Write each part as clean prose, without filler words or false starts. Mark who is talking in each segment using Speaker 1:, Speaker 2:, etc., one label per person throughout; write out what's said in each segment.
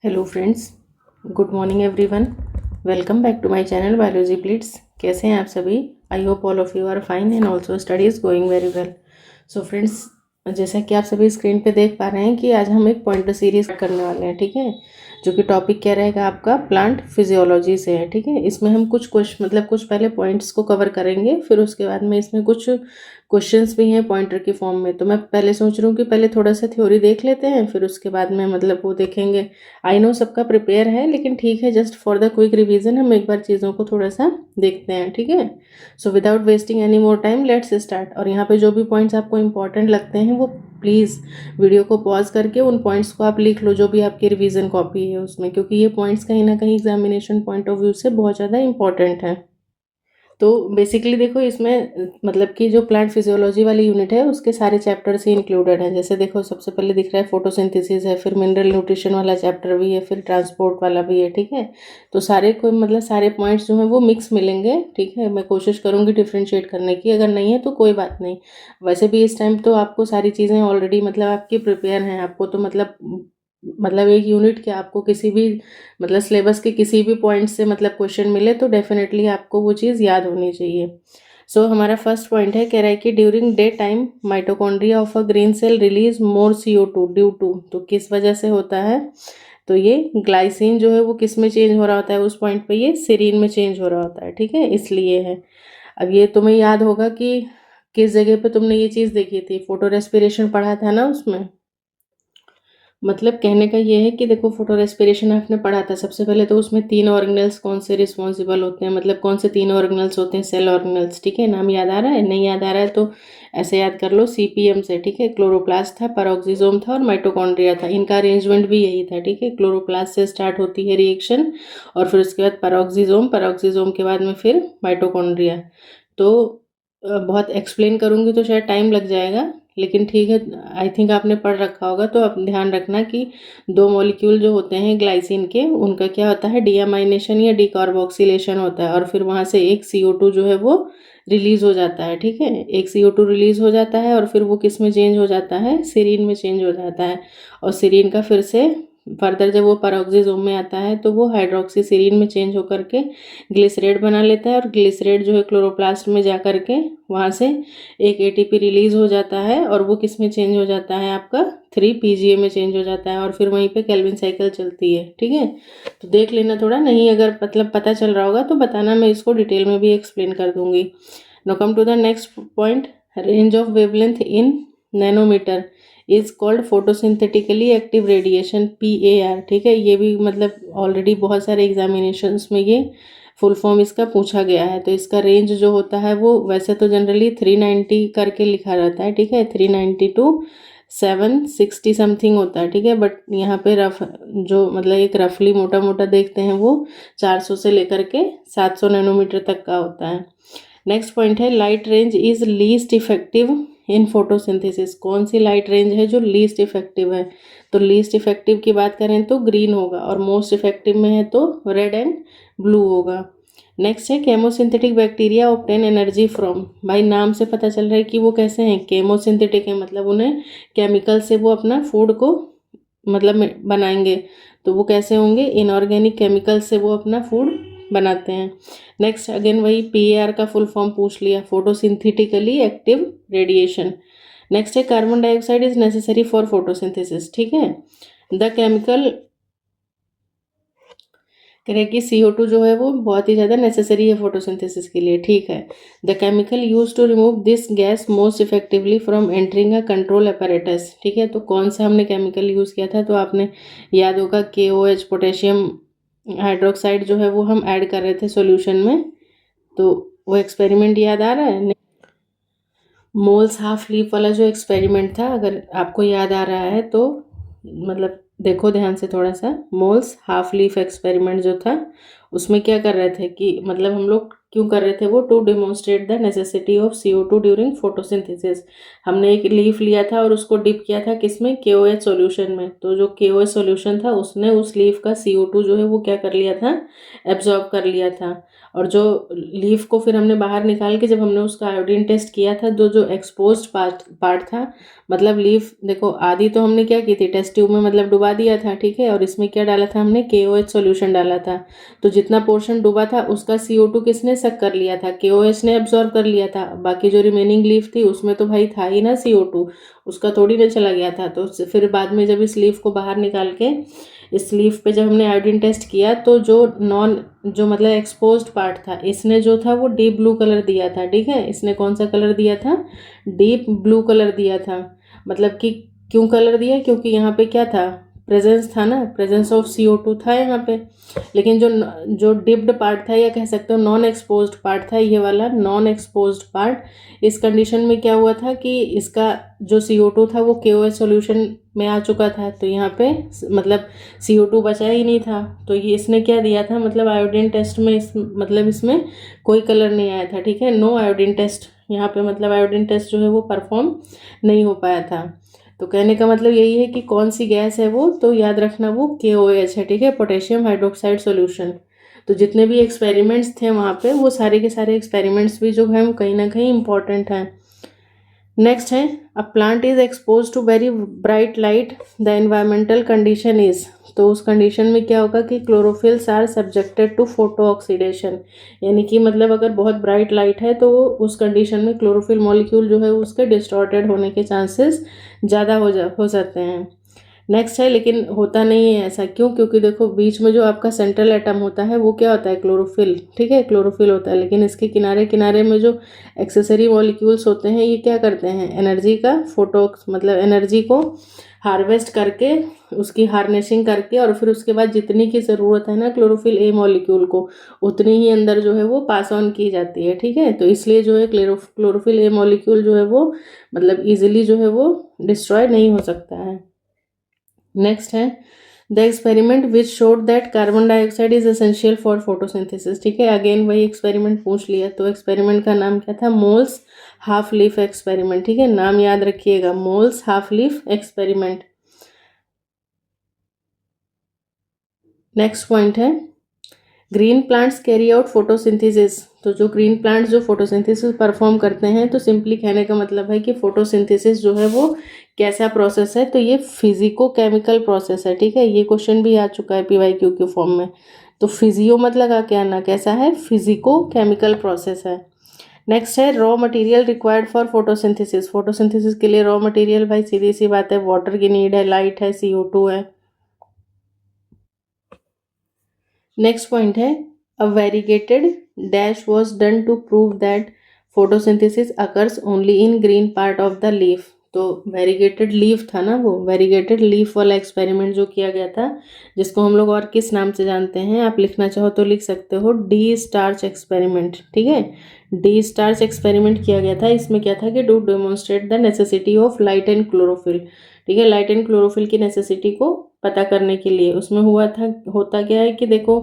Speaker 1: Hello friends, good morning everyone. Welcome back to my channel biology pleats. कैसे हैं आप सभी? I hope all of you are fine and also study is going very well. So friends, जैसा कि आप सभी screen पे देख पा रहे हैं कि आज हम एक पॉइंटर सीरीज करने वाले हैं, ठीक है। जो कि टॉपिक क्या रहेगा आपका, प्लांट फिजियोलॉजी से है, ठीक है। इसमें हम कुछ कुछ पहले पॉइंट्स को कवर करेंगे, फिर उसके बाद में इसमें कुछ क्वेश्चंस भी हैं पॉइंटर की फॉर्म में। तो मैं पहले सोच रही हूँ कि पहले थोड़ा सा थ्योरी देख लेते हैं, फिर उसके बाद में वो देखेंगे। आई नो सबका प्रिपेयर है, लेकिन ठीक है, just for the quick revision हम एक बार चीज़ों को थोड़ा सा देखते हैं, ठीक है। So without wasting any more time let's start. और यहाँ पे जो भी पॉइंट्स आपको इंपॉर्टेंट लगते हैं वो प्लीज़ वीडियो को पॉज करके उन पॉइंट्स को आप लिख लो, जो भी आपकी रिवीजन कॉपी है उसमें, क्योंकि ये पॉइंट्स कहीं ना कहीं एग्जामिनेशन पॉइंट ऑफ व्यू से बहुत ज़्यादा इंपॉर्टेंट है। तो बेसिकली देखो, इसमें कि जो प्लांट फिजियोलॉजी वाली यूनिट है उसके सारे चैप्टर्स ही इंक्लूडेड हैं। जैसे देखो, सबसे पहले दिख रहा है फोटोसिंथेसिस है, फिर मिनरल न्यूट्रिशन वाला चैप्टर भी है, फिर ट्रांसपोर्ट वाला भी है, ठीक है। तो सारे पॉइंट्स जो हैं वो मिक्स मिलेंगे, ठीक है। मैं कोशिश करूँगी डिफ्रेंशिएट करने की, अगर नहीं है तो कोई बात नहीं। वैसे भी इस टाइम तो आपको सारी चीज़ें ऑलरेडी आपकी प्रिपेयर हैं। आपको तो एक यूनिट क्या, आपको किसी भी सिलेबस के किसी भी पॉइंट से क्वेश्चन मिले तो डेफिनेटली आपको वो चीज़ याद होनी चाहिए। सो हमारा फर्स्ट पॉइंट है, कह रहा है कि during day time mitochondria of a green cell release more CO2 due to. तो किस वजह से होता है? तो ये ग्लाइसिन जो है वो किस में चेंज हो रहा होता है, उस पॉइंट पे ये सेरीन में चेंज हो रहा होता है, ठीक है, इसलिए है। अब ये तुम्हें याद होगा कि किस जगह पे तुमने ये चीज़ देखी थी, फोटो रेस्पिरेशन पढ़ा था ना उसमें। कहने का ये है कि देखो, फोटो रेस्पिरेशन आपने पढ़ा था, सबसे पहले तो उसमें 3 ऑर्गेनल्स कौन से रिस्पॉन्सिबल होते हैं, कौन से 3 ऑर्गेनल्स होते हैं, सेल ऑर्गेनल्स, ठीक है। नाम याद आ रहा है? नहीं याद आ रहा है तो ऐसे याद कर लो, CPM से, ठीक है। क्लोरोप्लास्ट था, पैरोक्सिसोम था और माइटोकॉन्ड्रिया था। इनका अरेंजमेंट भी यही था, ठीक है। क्लोरोप्लास्ट से स्टार्ट होती है रिएक्शन और फिर उसके बाद पैरोक्सिसोम के बाद में फिर माइटोकॉन्ड्रिया। तो बहुत एक्सप्लेन करूँगी तो शायद टाइम लग जाएगा, लेकिन ठीक है, आई थिंक आपने पढ़ रखा होगा। तो आप ध्यान रखना कि 2 मॉलिक्यूल जो होते हैं ग्लाइसिन के, उनका क्या होता है, डीअमाइनेशन या डीकार्बोक्सिलेशन होता है, और फिर वहाँ से एक CO2 जो है वो रिलीज हो जाता है, ठीक है। एक CO2 रिलीज हो जाता है और फिर वो किस में चेंज हो जाता है, सेरीन में चेंज हो जाता है। और सेरीन का फिर से फर्दर जब वो पैरोक्सिसोम में आता है तो वो हाइड्रोक्सी सेरीन में चेंज होकर के ग्लिसरेट बना लेता है, और ग्लिसरेट जो है क्लोरोप्लास्ट में जा करके वहाँ से एक ATP रिलीज हो जाता है, और वो किस में चेंज हो जाता है, आपका 3 PGA में चेंज हो जाता है, और फिर वहीं पे केल्विन साइकिल चलती है, ठीक है। तो देख लेना थोड़ा, नहीं अगर पता चल रहा होगा तो बताना, मैं इसको डिटेल में भी एक्सप्लेन कर दूंगी। Now come to the next point, range of wavelength in nanometre is called photosynthetically active radiation, PAR, ठीक है। ये भी ऑलरेडी बहुत सारे एग्जामिनेशंस में ये फुल फॉर्म इसका पूछा गया है। तो इसका रेंज जो होता है वो वैसे तो जनरली 390 करके लिखा रहता है, ठीक है। 390 टू 760 समथिंग होता है, ठीक है। बट यहाँ पे रफ जो एक रफली मोटा मोटा देखते हैं वो 400 से लेकर के 700 नैनोमीटर तक का होता है। नेक्स्ट पॉइंट है, light range is least effective in photosynthesis. कौन सी लाइट रेंज है जो लीस्ट इफेक्टिव है? तो लीस्ट इफेक्टिव की बात करें तो ग्रीन होगा, और मोस्ट इफेक्टिव में है तो रेड एंड ब्लू होगा। नेक्स्ट है, chemosynthetic bacteria obtain energy from. भाई नाम से पता चल रहा है कि वो कैसे हैं, केमोसिंथेटिक है, उन्हें केमिकल से वो अपना फूड को बनाएंगे। तो वो कैसे होंगे, इनऑर्गेनिक केमिकल से वो अपना फूड बनाते हैं। नेक्स्ट अगेन वही PAR का फुल फॉर्म पूछ लिया, फोटोसिंथेटिकली एक्टिव रेडिएशन। नेक्स्ट है, carbon dioxide is necessary for photosynthesis, ठीक है। द केमिकल करें कि CO2 जो है वो बहुत ही ज़्यादा नेसेसरी है फोटोसिंथेसिस के लिए, ठीक है। The chemical use to remove this gas most effectively from entering a control apparatus, ठीक है। तो कौन सा हमने केमिकल यूज़ किया था, तो आपने याद होगा KOH, पोटेशियम हाइड्रोक्साइड जो है वो हम ऐड कर रहे थे सॉल्यूशन में। तो वो एक्सपेरिमेंट याद आ रहा है? मोल्स हाफ लीफ वाला जो एक्सपेरिमेंट था, अगर आपको याद आ रहा है तो देखो ध्यान से थोड़ा सा। मोल्स हाफ लीफ एक्सपेरिमेंट जो था, उसमें क्या कर रहे थे कि हम लोग क्यों कर रहे थे वो, to demonstrate the necessity of CO2 during photosynthesis. हमने एक लीफ लिया था और उसको डिप किया था किसमें, KOH सॉल्यूशन में। तो जो KOH सॉल्यूशन था उसने उस लीफ का CO2 जो है वो क्या कर लिया था, एब्जॉर्ब कर लिया था। और जो लीफ को फिर हमने बाहर निकाल के जब हमने उसका आयोडीन टेस्ट किया था, जो जो एक्सपोज्ड पार्ट था, मतलब लीफ देखो आधी तो हमने क्या की थी, टेस्ट ट्यूब में मतलब डुबा दिया था, ठीक है, और इसमें क्या डाला था हमने, KOH सॉल्यूशन डाला था। तो जितना पोर्शन डूबा था उसका CO2 किसने सक कर लिया था, KOH ने एब्जॉर्ब कर लिया था। बाकी जो रिमेनिंग लीफ थी उसमें तो भाई था ही ना CO2, उसका थोड़ी ना चला गया था। तो फिर बाद में जब इस लीफ को बाहर निकाल के इस लीफ पे जब हमने आयोडीन टेस्ट किया तो जो मतलब एक्सपोज्ड पार्ट था, इसने जो था वो डीप ब्लू कलर दिया था, ठीक है। इसने कौन सा कलर दिया था, डीप ब्लू कलर दिया था। मतलब कि क्यों कलर दिया, क्योंकि यहाँ पे क्या था, प्रेजेंस था ना, प्रेजेंस ऑफ CO2 था यहाँ पे। लेकिन जो जो डिप्ड पार्ट था या कह सकते हो नॉन एक्सपोज्ड पार्ट था, ये वाला नॉन एक्सपोज्ड पार्ट, इस कंडीशन में क्या हुआ था कि इसका जो CO2 था वो KOH सॉल्यूशन में आ चुका था। तो यहाँ पे मतलब CO2 बचा ही नहीं था। तो ये इसने क्या दिया था, मतलब आयोडीन टेस्ट में मतलब इसमें कोई कलर नहीं आया था, ठीक है। नो आयोडीन टेस्ट यहाँ पे, मतलब आयोडीन टेस्ट जो है वो परफॉर्म नहीं हो पाया था। तो कहने का मतलब यही है कि कौन सी गैस है वो, तो याद रखना वो KOH है, ठीक है, पोटेशियम हाइड्रोक्साइड सॉल्यूशन। तो जितने भी एक्सपेरिमेंट्स थे वहाँ पे, वो सारे के सारे एक्सपेरिमेंट्स भी जो हैं वो कहीं ना कहीं इंपॉर्टेंट हैं। नेक्स्ट है, a plant is expose to very bright light, the environmental condition is. तो उस कंडीशन में क्या होगा कि chlorophylls are subjected to photo oxidation, यानी कि मतलब अगर बहुत ब्राइट लाइट है तो उस कंडीशन में क्लोरोफिल मॉलिक्यूल जो है उसके डिस्टॉर्टेड होने के चांसेस ज़्यादा हो जाते हैं। नेक्स्ट है, लेकिन होता नहीं है ऐसा, क्यों, क्योंकि देखो बीच में जो आपका सेंट्रल एटम होता है वो क्या होता है, क्लोरोफिल, ठीक है, क्लोरोफिल होता है। लेकिन इसके किनारे किनारे में जो एक्सेसरी मॉलिक्यूल्स होते हैं ये क्या करते हैं, एनर्जी का फोटो मतलब एनर्जी को हार्वेस्ट करके, उसकी हार्नेसिंग करके, और फिर उसके बाद जितनी की ज़रूरत है ना क्लोरोफिल ए मॉलिक्यूल को, उतनी ही अंदर जो है वो पास ऑन की जाती है, ठीक है। तो इसलिए जो है क्लोरोफिल ए मॉलिक्यूल जो है वो मतलब ईजिली जो है वो डिस्ट्रॉय नहीं हो सकता है। नेक्स्ट है, the experiment which showed that carbon dioxide is essential for photosynthesis, ठीक है। अगेन वही एक्सपेरिमेंट पूछ लिया। तो एक्सपेरिमेंट का नाम क्या था, मोल्स हाफ लीफ एक्सपेरिमेंट, ठीक है, नाम याद रखिएगा, Moll's half leaf experiment. Next point है, green plants carry out photosynthesis. तो जो ग्रीन प्लांट्स जो फोटोसिंथेसिस परफॉर्म करते हैं, तो सिंपली कहने का मतलब है कि फोटोसिंथेसिस जो है वो कैसा प्रोसेस है, तो ये फिजिको केमिकल प्रोसेस है, ठीक है। ये क्वेश्चन भी आ चुका है PYQ के फॉर्म में। तो फिजियो मत लगा के आना, कैसा है, फिजिको केमिकल प्रोसेस है। नेक्स्ट है, raw material required for photosynthesis. Photosynthesis के लिए रॉ मटेरियल भाई सीधी सी बात है, वाटर की नीड है, लाइट है, CO2 है। नेक्स्ट पॉइंट है, a variegated dash was done to prove that photosynthesis occurs only in green part of the leaf. तो वेरीगेटेड लीफ था ना, वो वेरीगेटेड लीफ वाला एक्सपेरिमेंट जो किया गया था, जिसको हम लोग और किस नाम से जानते हैं, आप लिखना चाहो तो लिख सकते हो, डी स्टार्च एक्सपेरिमेंट, ठीक है। डी स्टार्च एक्सपेरिमेंट किया गया था। इसमें क्या था कि to demonstrate the necessity of light and chlorophyll, ठीक है, लाइट एंड क्लोरोफिल की नेसेसिटी को पता करने के लिए। उसमें हुआ था, होता क्या है कि देखो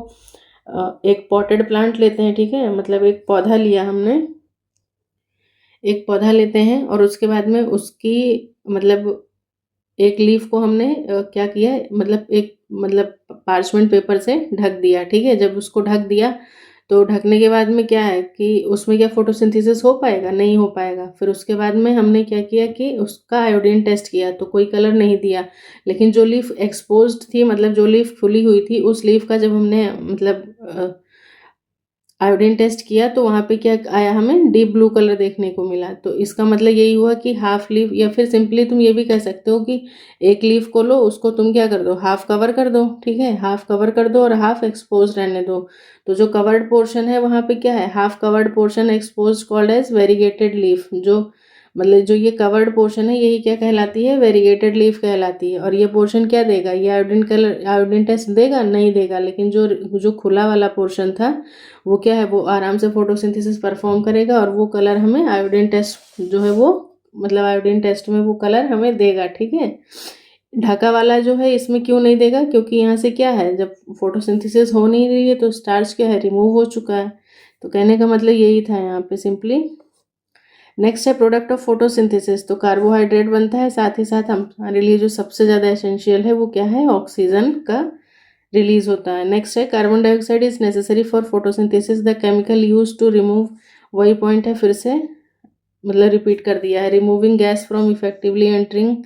Speaker 1: एक पॉटेड प्लांट लेते हैं, ठीक है, मतलब एक पौधा लिया हमने, एक पौधा लेते हैं और उसके बाद में उसकी मतलब एक लीफ को हमने क्या किया, मतलब एक मतलब पार्चमेंट पेपर से ढक दिया, ठीक है। जब उसको ढक दिया तो ढकने के बाद में क्या है कि उसमें क्या फोटोसिंथेसिस हो पाएगा, नहीं हो पाएगा। फिर उसके बाद में हमने क्या किया कि उसका आयोडीन टेस्ट किया तो कोई कलर नहीं दिया। लेकिन जो लीफ एक्सपोज्ड थी, मतलब जो लीफ खुली हुई थी, उस लीफ का जब हमने मतलब आयोडीन टेस्ट किया तो वहाँ पे क्या आया, हमें डीप ब्लू कलर देखने को मिला। तो इसका मतलब यही हुआ कि हाफ लीफ, या फिर सिंपली तुम ये भी कह सकते हो कि एक लीफ को लो, उसको तुम क्या कर दो, हाफ कवर कर दो, ठीक है, हाफ कवर कर दो और हाफ एक्सपोज रहने दो। तो जो कवर्ड पोर्शन है वहाँ पे क्या है, half covered portion expose called as variegated leaf. जो मतलब जो ये कवर्ड पोर्शन है यही क्या कहलाती है, वेरीगेटेड लीफ कहलाती है। और ये पोर्शन क्या देगा, ये आयोडीन कलर, आयोडीन टेस्ट देगा, नहीं देगा। लेकिन जो जो खुला वाला पोर्शन था वो क्या है, वो आराम से फोटोसिंथेसिस परफॉर्म करेगा और वो कलर हमें आयोडीन टेस्ट जो है वो मतलब आयोडीन टेस्ट में वो कलर हमें देगा, ठीक है। ढका वाला जो है इसमें क्यों नहीं देगा, क्योंकि यहाँ से क्या है, जब फोटोसिंथेसिस हो नहीं रही है तो स्टार्च क्या है, रिमूव हो चुका है। तो कहने का मतलब यही था यहाँ पे सिंपली। नेक्स्ट है, प्रोडक्ट ऑफ फोटोसिंथेसिस। तो कार्बोहाइड्रेट बनता है, साथ ही साथ हमारे लिए जो सबसे ज़्यादा एसेंशियल है वो क्या है, ऑक्सीजन का रिलीज होता है। नेक्स्ट है, carbon dioxide is necessary for photosynthesis, the chemical use to remove, वही पॉइंट है फिर से, मतलब रिपीट कर दिया है। Removing gas from effectively entering,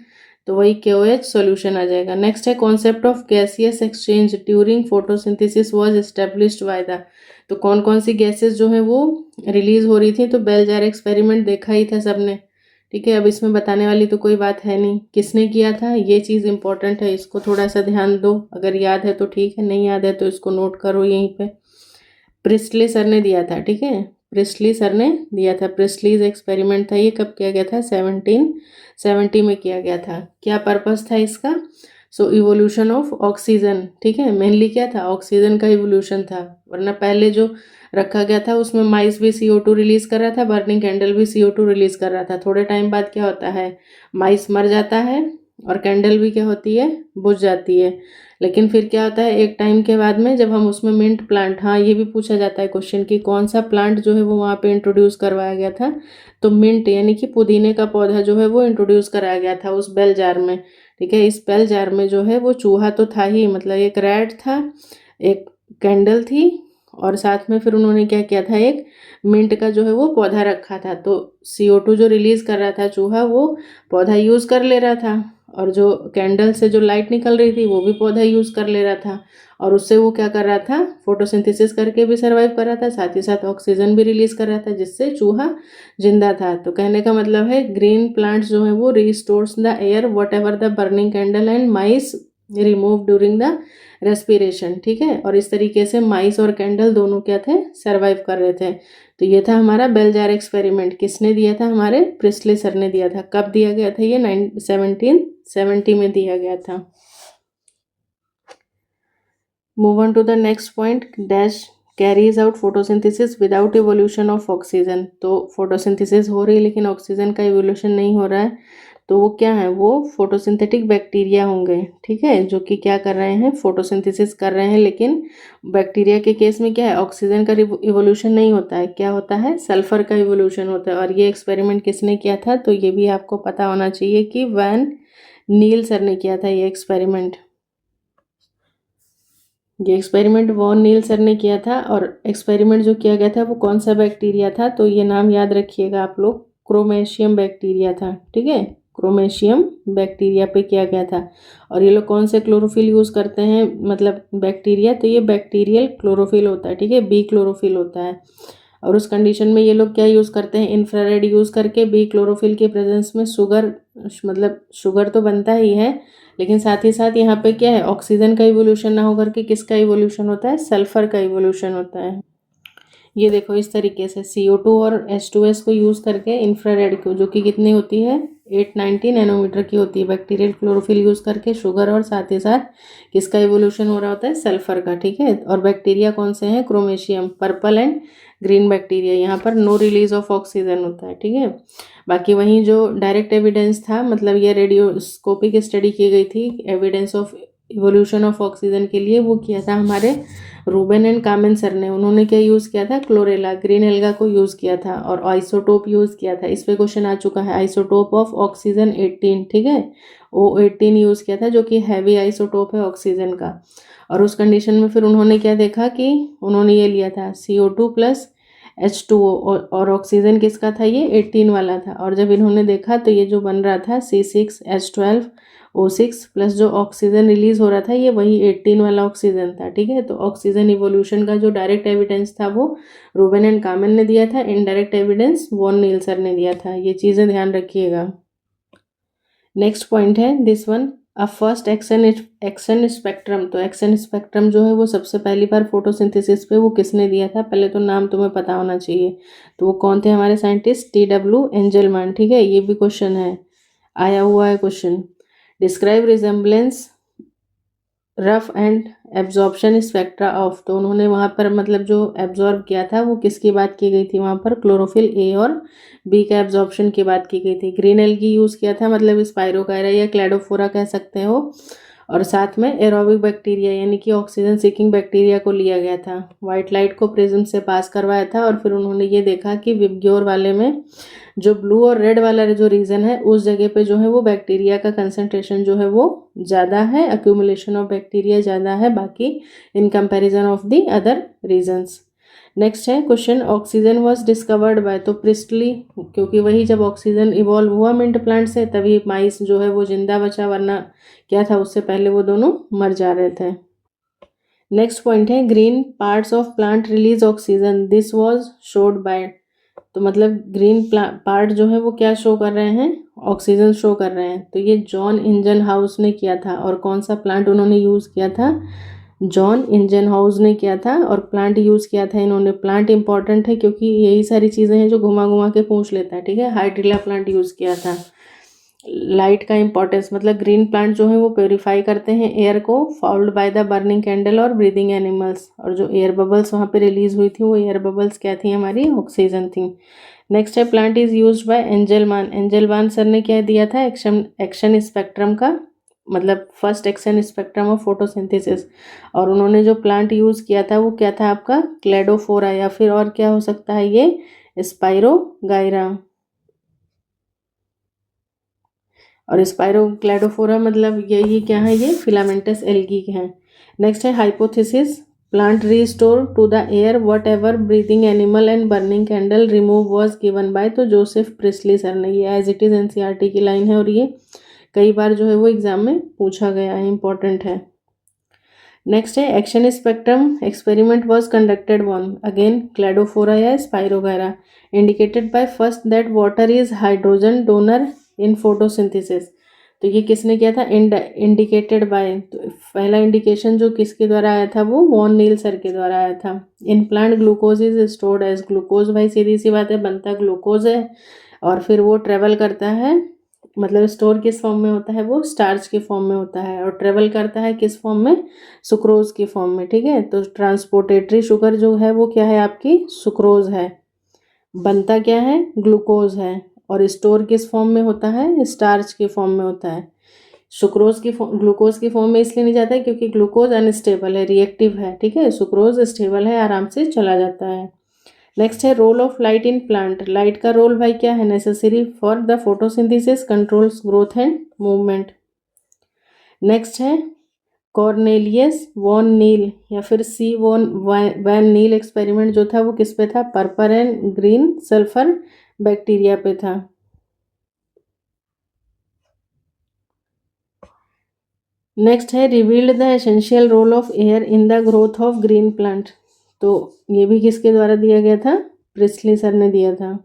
Speaker 1: तो वही KOH सॉल्यूशन आ जाएगा। नेक्स्ट है concept of gaseous exchange during photosynthesis was established by the, तो कौन कौन सी गैसेस जो है वो रिलीज हो रही थी, तो बेल जार एक्सपेरिमेंट देखा ही था सबने, ठीक है। अब इसमें बताने वाली तो कोई बात है नहीं, किसने किया था ये चीज़ इंपॉर्टेंट है, इसको थोड़ा सा ध्यान दो, अगर याद है तो ठीक है, नहीं याद है तो इसको नोट करो यहीं पे। प्रिस्टली सर ने दिया था, ठीक है, प्रिस्टली सर ने दिया था। प्रिस्टलीज एक्सपेरिमेंट था ये, कब किया गया था, 1770 में किया गया था। क्या पर्पस था इसका, सो इवोल्यूशन ऑफ ऑक्सीजन, ठीक है, मेनली क्या था, ऑक्सीजन का इवोल्यूशन था। वरना पहले जो रखा गया था उसमें माइस भी CO2 रिलीज कर रहा था, बर्निंग कैंडल भी CO2 रिलीज कर रहा था। थोड़े टाइम बाद क्या होता है, माइस मर जाता है और कैंडल भी क्या होती है, बुझ जाती है। लेकिन फिर क्या होता है, एक टाइम के बाद में जब हम उसमें मिंट प्लांट, हाँ ये भी पूछा जाता है क्वेश्चन कि कौन सा प्लांट जो है वो वहाँ पे इंट्रोड्यूस करवाया गया था, तो मिंट यानी कि पुदीने का पौधा जो है वो इंट्रोड्यूस कराया गया था उस बेल जार में, ठीक है। इस बेल जार में जो है वो चूहा तो था ही, मतलब एक रैट था, एक कैंडल थी, और साथ में फिर उन्होंने क्या किया था, एक मिंट का जो है वो पौधा रखा था। तो CO2 जो रिलीज कर रहा था चूहा, वो पौधा यूज़ कर ले रहा था, और जो कैंडल से जो लाइट निकल रही थी वो भी पौधा यूज़ कर ले रहा था, और उससे वो क्या कर रहा था, फोटोसिंथेसिस करके भी सर्वाइव कर रहा था, साथ ही साथ ऑक्सीजन भी रिलीज कर रहा था, जिससे चूहा जिंदा था। तो कहने का मतलब है ग्रीन प्लांट्स जो है वो restores the air what ever the burning candle and mice remove during the respiration, ठीक है। और इस तरीके से माइस और कैंडल दोनों क्या थे, सर्वाइव कर रहे थे। तो ये था हमारा बेल जार एक्सपेरिमेंट, किसने दिया था, हमारे प्रिस्टली सर ने दिया था। कब दिया गया था ये, 1770 में दिया गया था। Move on to the next point, dash carries out photosynthesis without evolution of oxygen. तो फोटोसिंथेसिस हो रही है लेकिन ऑक्सीजन का इवोल्यूशन नहीं हो रहा है, तो वो क्या है, वो फोटोसिंथेटिक बैक्टीरिया होंगे, ठीक है, जो कि क्या कर रहे हैं, फोटोसिंथेसिस कर रहे हैं। लेकिन बैक्टीरिया के केस में क्या है, ऑक्सीजन का इवोल्यूशन नहीं होता है, क्या होता है, सल्फर का इवोल्यूशन होता है। और ये एक्सपेरिमेंट किसने किया था, तो ये भी आपको पता होना चाहिए कि वैन नील सर ने किया था ये एक्सपेरिमेंट। ये एक्सपेरिमेंट वॉन नील सर ने किया था, और एक्सपेरिमेंट जो किया गया था वो कौन सा बैक्टीरिया था, तो ये नाम याद रखिएगा आप लोग, क्रोमेशियम बैक्टीरिया था, ठीक है, क्रोमेशियम बैक्टीरिया पे किया गया था। और ये लोग कौन से क्लोरोफिल यूज़ करते हैं, मतलब बैक्टीरिया, तो ये बैक्टीरियल क्लोरोफिल होता है, ठीक है, बी क्लोरोफिल होता है। और उस कंडीशन में ये लोग क्या यूज़ करते हैं, इंफ्रारेड यूज़ करके बी क्लोरोफिल के प्रेजेंस में शुगर, मतलब शुगर तो बनता ही है, लेकिन साथ ही साथ यहाँ पे क्या है, ऑक्सीजन का इवोल्यूशन ना होकर के किसका इवोल्यूशन होता है, सल्फर का इवोल्यूशन होता है। ये देखो इस तरीके से CO2 और H2S को यूज़ करके इंफ्रारेड को, जो कि कितनी होती है, 890 नैनोमीटर की होती है, बैक्टीरियल क्लोरोफिल यूज़ करके शुगर, और साथ ही साथ किसका इवोल्यूशन हो रहा होता है, सल्फर का, ठीक है। और बैक्टीरिया कौन से हैं, क्रोमेशियम, पर्पल एंड ग्रीन बैक्टीरिया। यहाँ पर नो रिलीज ऑफ ऑक्सीजन होता है, ठीक है। बाकी वहीं जो डायरेक्ट एविडेंस था, मतलब ये रेडियोस्कोपिक स्टडी की गई थी evidence of evolution of oxygen के लिए, वो किया था हमारे रूबेन एंड कामेन सर ने। उन्होंने क्या यूज़ किया था, क्लोरेला, ग्रीन एल्गा को यूज़ किया था, और आइसोटोप यूज़ किया था। इस पे क्वेश्चन आ चुका है, आइसोटोप ऑफ ऑक्सीजन 18, ठीक है, O18 यूज़ किया था, जो कि हैवी आइसोटोप है ऑक्सीजन का। और उस कंडीशन में फिर उन्होंने क्या देखा कि उन्होंने ये लिया था CO2 प्लस H2O, और ऑक्सीजन किसका था, ये 18 वाला था। और जब इन्होंने देखा तो ये जो बन रहा था C6H12O6 प्लस जो ऑक्सीजन रिलीज हो रहा था, ये वही 18 वाला ऑक्सीजन था, ठीक है। तो ऑक्सीजन इवोल्यूशन का जो डायरेक्ट एविडेंस था वो रूबेन एंड कामेन ने दिया था, indirect evidence Van Niel sir ने दिया था। ये चीज़ें ध्यान रखिएगा। नेक्स्ट पॉइंट है this one, a first action spectrum. तो एक्सन स्पेक्ट्रम जो है वो सबसे पहली बार फोटोसिंथेसिस पे वो किसने दिया था, पहले तो नाम तुम्हें पता होना चाहिए। तो वो कौन थे हमारे साइंटिस्ट, TW एंजलमैन, ठीक है, ये भी क्वेश्चन है, आया हुआ है question. Describe resemblance rough and absorption spectra of. तो उन्होंने वहाँ पर मतलब जो एब्जॉर्ब किया था वो किसकी बात की गई थी, वहाँ पर क्लोरोफिल A और B का एब्जॉर्प्शन की बात की गई थी। ग्रीन एल्गी यूज़ किया था, मतलब स्पाइरोकाइरा या क्लैडोफोरा कह सकते हो, और साथ में एरोबिक बैक्टीरिया यानी कि ऑक्सीजन सीकिंग बैक्टीरिया को लिया गया था। वाइट लाइट को प्रिज्म से पास करवाया था, और फिर उन्होंने ये देखा कि विबग्योर वाले में जो ब्लू और रेड वाला जो रीजन है उस जगह पे जो है वो बैक्टीरिया का कंसंट्रेशन जो है वो ज़्यादा है, अक्यूमुलेशन ऑफ बैक्टीरिया ज़्यादा है, बाकी in comparison of the other regions. Next है question, oxygen was discovered by, तो प्रिस्टली, क्योंकि वही जब ऑक्सीजन इवॉल्व हुआ मिंट प्लांट से तभी माइस जो है वो जिंदा बचा, वरना क्या था उससे पहले वो दोनों मर जा रहे थे। नेक्स्ट पॉइंट है green parts of plant release oxygen, this was showed by, तो मतलब ग्रीन पार्ट जो है वो क्या शो कर रहे हैं, ऑक्सीजन शो कर रहे हैं। तो ये जॉन इंजनहाउस ने किया था, और कौन सा प्लांट उन्होंने यूज़ किया था, जॉन इंजनहाउस ने किया था, और प्लांट यूज़ किया था इन्होंने। प्लांट इंपॉर्टेंट है क्योंकि यही सारी चीज़ें हैं जो घुमा घुमा के पूछ लेता है, ठीक है। हाइड्रिला प्लांट यूज़ किया था। लाइट का इंपॉर्टेंस, मतलब ग्रीन प्लांट जो है वो प्योरीफाई करते हैं एयर को, followed by the burning candle और ब्रीदिंग एनिमल्स, और जो एयर बबल्स वहाँ पे रिलीज हुई थी वो एयर बबल्स क्या थी, हमारी ऑक्सीजन थी। नेक्स्ट है plant is used by Engelmann, Engelmann sir ने क्या दिया था, एक्शन स्पेक्ट्रम का, मतलब first action spectrum of photosynthesis, और उन्होंने जो प्लांट यूज़ किया था वो क्या था आपका, क्लेडोफोरा, या फिर और क्या हो सकता है ये स्पाइरोगाइरा, और स्पाइरो क्लेडोफोरा मतलब ये क्या है, ये फिलामेंटस एल्गी के हैं। नेक्स्ट है hypothesis, plant restore to the air whatever breathing animal and burning candle remove was given by, तो जोसेफ प्रिस्टली सर ने, ये एज इट इज़ एनसीईआरटी की लाइन है, और ये कई बार जो है वो एग्जाम में पूछा गया है, इंपॉर्टेंट है। नेक्स्ट है action spectrum experiment was conducted on, again cladophora या spirogyra, indicated by first that water is hydrogen donor in photosynthesis, तो ये किसने किया था, इंडिकेटेड बाय, तो पहला इंडिकेशन जो किसके द्वारा आया था, वो वॉन नील सर के द्वारा आया था। In plant glucose is stored as, glucose भाई सीधी सी बात है बनता ग्लूकोज है, और फिर वो ट्रेवल करता है, मतलब स्टोर किस फॉर्म में होता है, वो स्टार्च के फॉर्म में होता है, और ट्रेवल करता है किस फॉर्म में, सुक्रोज के फॉर्म में, ठीक है। तो ट्रांसपोर्टेटरी शुगर जो है वो क्या है आपकी, सुक्रोज है, बनता क्या है, ग्लूकोज है, और स्टोर किस फॉर्म में होता है, स्टार्च के फॉर्म में होता है। सुक्रोज की ग्लूकोज की फॉर्म में इसलिए नहीं जाता है क्योंकि ग्लूकोज अनस्टेबल है, रिएक्टिव है, ठीक है, सुक्रोज स्टेबल है, आराम से चला जाता है। नेक्स्ट है role of light in plant, light का रोल भाई क्या है, necessary for the photosynthesis, controls growth and movement. Next है कॉर्नेलियस वॉन नील या फिर सी वैन नील एक्सपेरिमेंट जो था वो किस पे था, purple and green sulphur bacteria पे था। नेक्स्ट है revealed the essential role of air in the growth of green plant, तो ये भी किसके द्वारा दिया गया था, प्रिस्टली सर ने दिया था।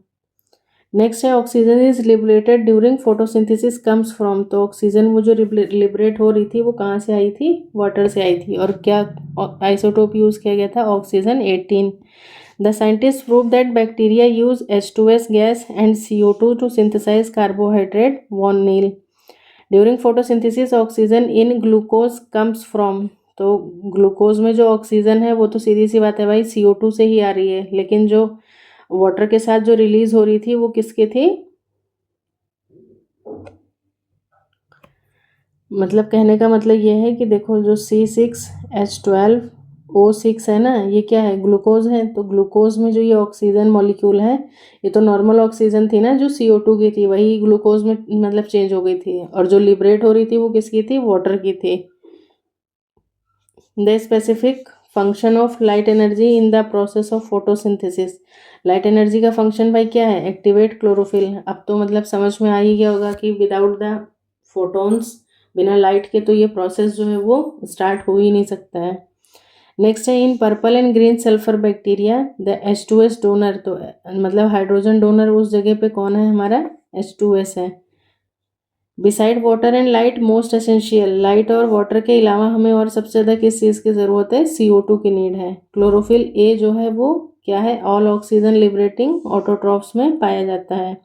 Speaker 1: नेक्स्ट है oxygen is liberated during photosynthesis comes from, तो ऑक्सीजन वो जो लिबरेट हो रही थी वो कहाँ से आई थी, वाटर से आई थी, और क्या आइसोटोप यूज़ किया गया था, oxygen 18। The scientist prove that bacteria use H2S gas and CO2 to synthesize carbohydrate, van Niel. During photosynthesis oxygen in glucose comes from, तो ग्लूकोज में जो ऑक्सीजन है वो तो सीधी सी बात है भाई CO2 से ही आ रही है, लेकिन जो वाटर के साथ जो रिलीज हो रही थी वो किसके थी, मतलब कहने का मतलब ये है कि देखो जो C6H12O6 है ना, ये क्या है, ग्लूकोज है, तो ग्लूकोज में जो ये ऑक्सीजन मॉलिक्यूल है ये तो नॉर्मल ऑक्सीजन थी ना जो CO2 की थी, वही ग्लूकोज में मतलब चेंज हो गई थी, और जो लिबरेट हो रही थी वो किसकी थी, वाटर की थी। The specific function of light energy in the process of photosynthesis, light energy का फंक्शन भाई क्या है, एक्टिवेट क्लोरोफिल। अब तो मतलब समझ में आ ही गया होगा कि विदाउट द फोटोन्स, बिना लाइट के तो ये प्रोसेस जो है वो स्टार्ट हो ही नहीं सकता है। नेक्स्ट है in purple and green sulphur bacteria the H2S donor, तो मतलब हाइड्रोजन डोनर उस जगह पे कौन है, हमारा H2S है। Beside water and light most essential, light और वाटर के अलावा हमें और सबसे ज़्यादा किस चीज़ की ज़रूरत है, CO2 की नीड है। क्लोरोफिल ए जो है वो क्या है, ऑल ऑक्सीजन लिबरेटिंग ऑटोट्रॉफ्स में पाया जाता है।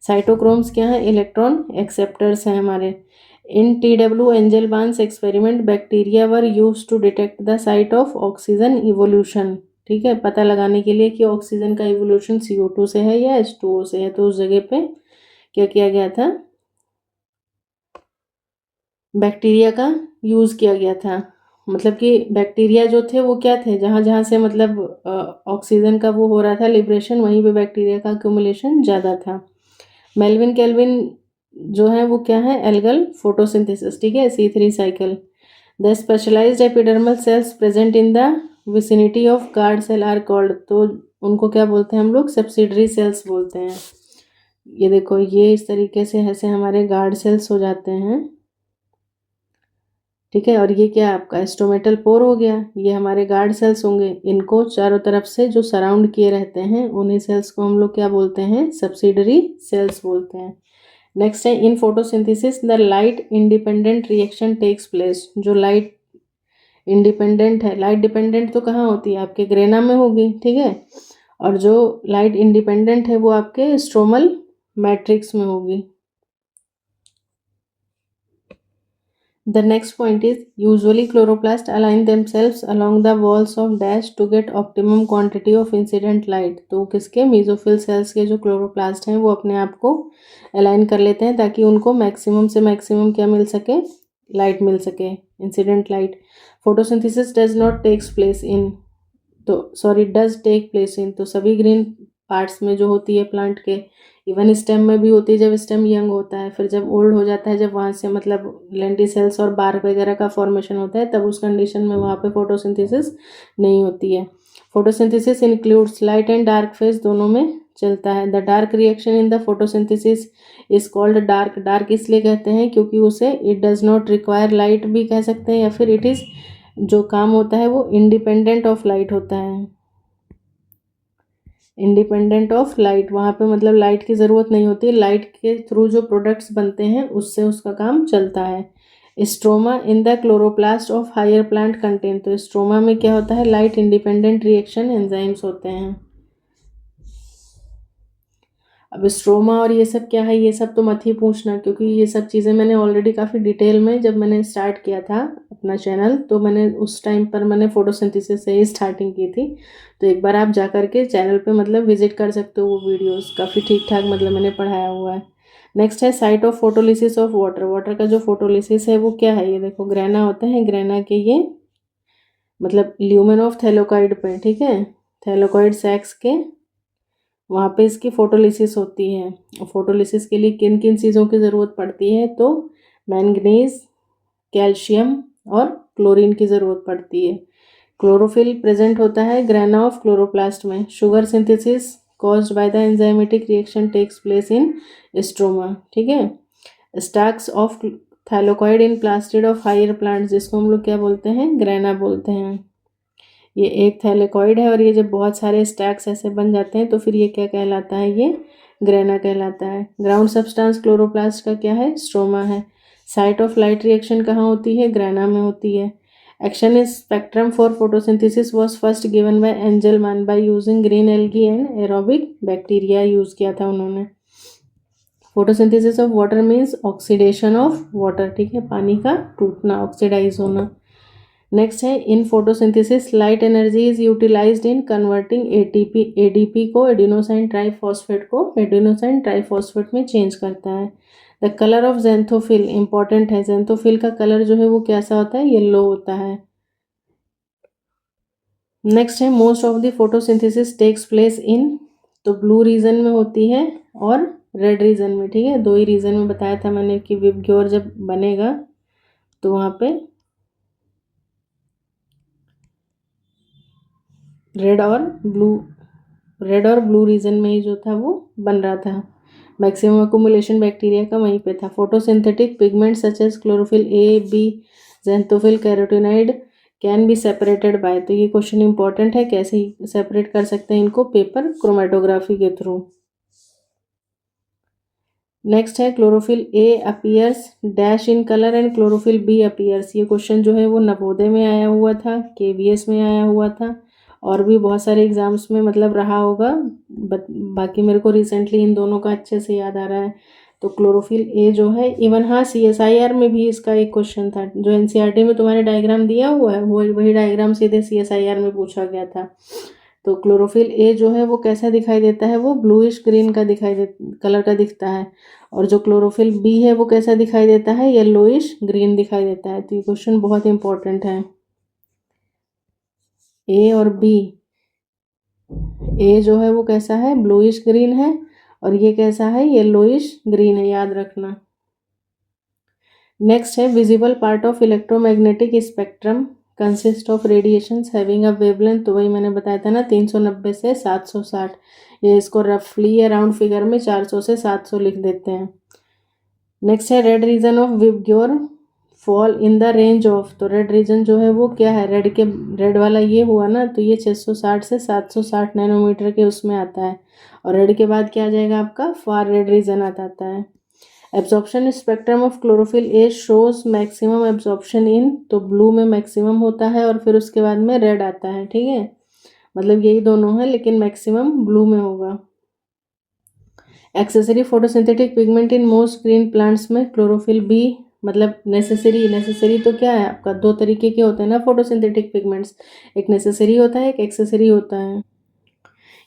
Speaker 1: साइटोक्रोम्स क्या है, इलेक्ट्रॉन एक्सेप्टर्स हैं हमारे। In TW Engelmann's experiment bacteria were used to detect the site of oxygen evolution, ठीक है, पता लगाने के लिए कि ऑक्सीजन का इवोल्यूशन CO2 से है या H2O से है, तो उस जगह पे क्या किया गया था, बैक्टीरिया का यूज़ किया गया था। मतलब कि बैक्टीरिया जो थे वो क्या थे, जहाँ जहाँ से मतलब ऑक्सीजन का वो हो रहा था लिब्रेशन, वहीं पे बैक्टीरिया का एक्यूमुलेशन ज़्यादा था। मेल्विन केल्विन जो है वो क्या है, एल्गल फोटोसिंथेसिस, ठीक है, C3 cycle. The specialized epidermal cells present in the vicinity of guard cell are called, तो उनको क्या बोलते हैं हम लोग, सब्सिडरी सेल्स बोलते हैं। ये देखो, ये इस तरीके से ऐसे हमारे गार्ड सेल्स हो जाते हैं, ठीक है। और ये क्या आपका स्टोमेटल पोर हो गया, ये हमारे गार्ड सेल्स होंगे। इनको चारों तरफ से जो सराउंड किए रहते हैं उन्हीं सेल्स को हम लोग क्या बोलते हैं, सब्सिडरी सेल्स बोलते हैं। नेक्स्ट है, in photosynthesis the light independent reaction takes place. जो लाइट इंडिपेंडेंट है, लाइट डिपेंडेंट तो कहाँ होती है, आपके ग्रेना में होगी, ठीक है। और जो लाइट इंडिपेंडेंट है वो आपके स्ट्रोमल मैट्रिक्स में होगी। The next point is usually chloroplasts align themselves along the walls of dash to get optimum quantity of incident light। तो किसके, मेसोफिल सेल्स के जो क्लोरोप्लास्ट हैं वो अपने आप को अलाइन कर लेते हैं ताकि उनको मैक्सिमम से मैक्सिमम क्या मिल सके, लाइट मिल सके, incident light. Photosynthesis does not takes place in, तो sorry does take place in, तो सभी ग्रीन पार्ट्स में जो होती है प्लांट के, इवन स्टेम में भी होती है जब स्टेम यंग होता है, फिर जब ओल्ड हो जाता है, जब वहाँ से मतलब लेंटिसेल्स और बार्क वगैरह का फॉर्मेशन होता है, तब उस कंडीशन में वहाँ पे फोटोसिंथेसिस नहीं होती है। Photosynthesis includes light and dark phase, दोनों में चलता है। The dark reaction in the photosynthesis is called dark. Dark इसलिए कहते हैं क्योंकि उसे it does not require light भी कह सकते हैं, या फिर इट इज़, जो काम होता है वो इंडिपेंडेंट ऑफ लाइट होता है। इंडिपेंडेंट ऑफ लाइट, वहाँ पे मतलब लाइट की ज़रूरत नहीं होती, लाइट के थ्रू जो प्रोडक्ट्स बनते हैं उससे उसका काम चलता है। Stroma in the chloroplast of higher plant contain, तो स्ट्रोमा में क्या होता है, लाइट इंडिपेंडेंट रिएक्शन एंजाइम्स होते हैं। अब स्ट्रोमा और ये सब क्या है, ये सब तो मत ही पूछना, क्योंकि ये सब चीज़ें मैंने ऑलरेडी काफ़ी डिटेल में, जब मैंने स्टार्ट किया था अपना चैनल, तो मैंने उस टाइम पर मैंने फोटोसिंथेसिस से ही स्टार्टिंग की थी। तो एक बार आप जा कर के चैनल पे मतलब विजिट कर सकते हो, वो वीडियोस काफ़ी ठीक ठाक मतलब मैंने पढ़ाया हुआ है। नेक्स्ट है site of photolysis of water. Water का जो फोटोलिसिस है वो क्या है, ये देखो ग्रेना होता है, ग्रेना के ये मतलब ल्यूमेन ऑफ थैलोकॉइड पे, ठीक है, थैलोकॉइड सैक्स के वहाँ पे इसकी फोटोलिसिस होती है। और फोटोलिसिस के लिए किन किन चीज़ों की ज़रूरत पड़ती है, तो मैंगनीज, कैल्शियम और क्लोरीन की ज़रूरत पड़ती है। क्लोरोफिल प्रेजेंट होता है ग्रेना ऑफ क्लोरोप्लास्ट में। Sugar synthesis caused by the enzymatic reaction takes place in stroma, ठीक है। Stacks of thylakoid in plastid of higher plants, जिसको हम लोग क्या बोलते हैं, ग्रेना बोलते हैं। ये एक थैलेकॉइड है और ये जब बहुत सारे स्टैक्स ऐसे बन जाते हैं तो फिर ये क्या कहलाता है, ये ग्रेना कहलाता है। ग्राउंड सब्सटेंस क्लोरोप्लास्ट का क्या है, स्ट्रोमा है। साइट ऑफ लाइट रिएक्शन कहाँ होती है, ग्रेना में होती है। Action is spectrum for photosynthesis was first given by Engelmann by using green algae and aerobic bacteria use किया था उन्होंने। Photosynthesis of water means oxidation of water, ठीक है, पानी का टूटना, ऑक्सीडाइज होना। नेक्स्ट है, in photosynthesis light energy is utilized in converting ATP, ADP को एडिनोसाइन ट्राइफॉस्फेट को एडिनोसाइन ट्राइफॉस्फेट में चेंज करता है। The colour of xanthophyll important है, ज़ैंथोफिल का कलर जो है वो कैसा होता है, येलो होता है। नेक्स्ट है, most of the photosynthesis takes place in, तो ब्लू रीजन में होती है और रेड रीजन में, ठीक है, दो ही रीजन में बताया था मैंने कि विबग्योर जब बनेगा तो वहाँ पे रेड और ब्लू रीजन में ही जो था वो बन रहा था। मैक्सिमम अकुमुलेशन बैक्टीरिया का वहीं पे था। Photosynthetic pigment such as chlorophyll a, b, xanthophyll, carotenoid can be separated by, तो ये क्वेश्चन इंपॉर्टेंट है, कैसे ही सेपरेट कर सकते हैं इनको, पेपर क्रोमेटोग्राफी के थ्रू। नेक्स्ट है, chlorophyll a appears dash in colour and chlorophyll b appears. ये क्वेश्चन जो है वो नवोदय में आया हुआ था, केवीएस में आया हुआ था, और भी बहुत सारे एग्जाम्स में मतलब रहा होगा, बाकी मेरे को रिसेंटली इन दोनों का अच्छे से याद आ रहा है। तो क्लोरोफिल ए जो है, इवन हाँ CSIR में भी इसका एक क्वेश्चन था, जो NCERT में तुम्हारे डायग्राम दिया हुआ है वो वही डायग्राम सीधे CSIR में पूछा गया था। तो क्लोरोफिल ए जो है वो कैसा दिखाई देता है, वो ब्लूइश ग्रीन का कलर का दिखता है। और जो क्लोरोफिल बी है वो कैसा दिखाई देता है, येलोइश ग्रीन दिखाई देता है। तो ये क्वेश्चन बहुत इंपॉर्टेंट है। ए और बी, ए जो है वो कैसा है, ब्लूइश ग्रीन है, और ये कैसा है, येलोइश ग्रीन है, याद रखना। नेक्स्ट है, visible part of electromagnetic spectrum consist of radiations having a wavelength, तो वही मैंने बताया था ना 390 से 760, ये इसको रफली अराउंड फिगर में 400 से 700 लिख देते हैं। नेक्स्ट है red region of VIBGYOR fall in the range of, तो रेड रीजन जो है वो क्या है, रेड वाला ये हुआ ना, तो ये 660 से 760 नैनोमीटर के उसमें आता है, और रेड के बाद क्या आ जाएगा आपका फार रेड रीजन आता है। Absorption spectrum of chlorophyll A shows maximum absorption in, तो ब्लू में मैक्सिमम होता है और फिर उसके बाद में रेड आता है, ठीक है, मतलब यही दोनों है लेकिन मैक्सिमम ब्लू में होगा। Accessory photosynthetic pigment in most green plants में क्लोरोफिल बी, मतलब नेसेसरी तो क्या है आपका, दो तरीके के होते हैं ना फोटोसिंथेटिक पिगमेंट्स, एक नेसेसरी होता है एक एक्सेसरी होता है,